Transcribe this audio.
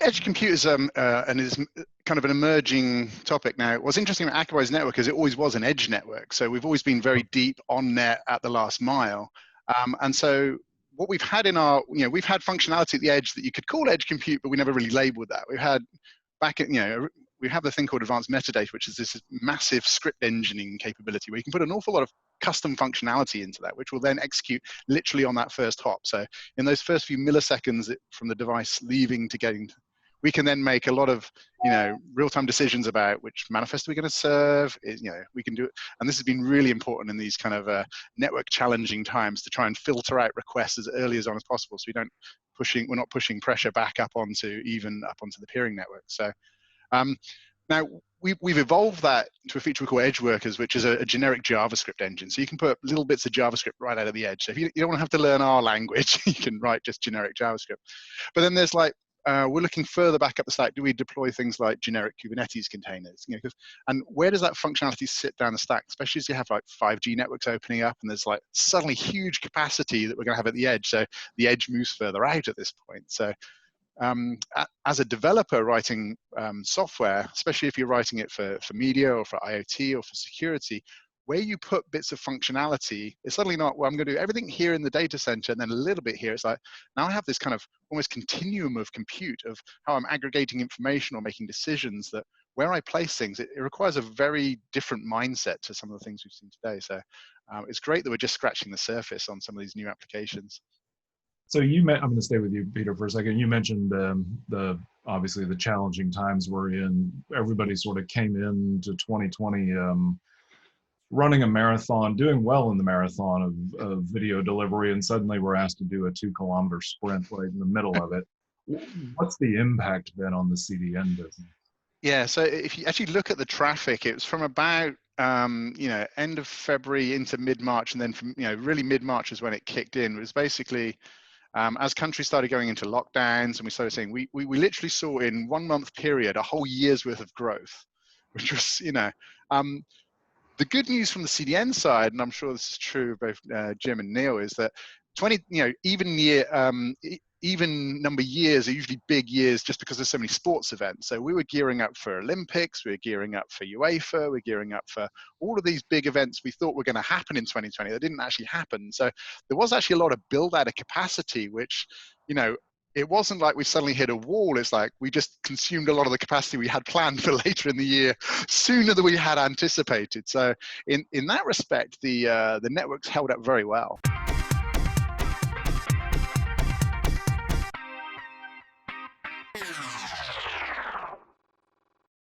Edge compute is and is kind of an emerging topic now. What's interesting about Akamai's network is it always was an edge network. So we've always been very deep on net at the last mile. And so what we've had in our, we've had functionality at the edge that you could call edge compute, but we never really labeled that. We've had we have the thing called advanced metadata, which is this massive script engineering capability where you can put an awful lot of custom functionality into that, which will then execute literally on that first hop. So in those first few milliseconds from the device leaving to getting, we can then make a lot of real-time decisions about which manifest we're going to serve. We can do it, and this has been really important in these kind of network challenging times to try and filter out requests as early as possible, so we're not pushing pressure back up onto the peering network. So now we've evolved that to a feature we call Edge Workers, which is a generic JavaScript engine. So you can put little bits of JavaScript right out of the edge. So if you don't want to have to learn our language, you can write just generic JavaScript. But then there's we're looking further back up the stack. Do we deploy things like generic Kubernetes containers? And where does that functionality sit down the stack, especially as you have 5G networks opening up and there's suddenly huge capacity that we're going to have at the edge. So the edge moves further out at this point. So as a developer writing software, especially if you're writing it for media or for IoT or for security, where you put bits of functionality, it's suddenly not, well, I'm going to do everything here in the data center and then a little bit here. It's now I have this kind of almost continuum of compute of how I'm aggregating information or making decisions, that where I place things, it requires a very different mindset to some of the things we've seen today. So it's great that we're just scratching the surface on some of these new applications. So I'm going to stay with you, Peter, for a second. You mentioned obviously the challenging times we're in. Everybody sort of came into 2020 running a marathon, doing well in the marathon of video delivery, and suddenly we're asked to do a 2-kilometer sprint right in the middle of it. What's the impact been on the CDN business? Yeah, so if you actually look at the traffic, it was from about end of February into mid-March, and then from really mid-March is when it kicked in. It was basically as countries started going into lockdowns, and we started saying we literally saw in 1 month period a whole year's worth of growth, which was the good news from the CDN side, and I'm sure this is true of both Jim and Neil, is that even number years are usually big years just because there's so many sports events. So we were gearing up for Olympics, we were gearing up for UEFA, we're gearing up for all of these big events we thought were going to happen in 2020 that didn't actually happen. So there was actually a lot of build out of capacity, which, it wasn't like we suddenly hit a wall. It's like we just consumed a lot of the capacity we had planned for later in the year sooner than we had anticipated. So in that respect, the networks held up very well.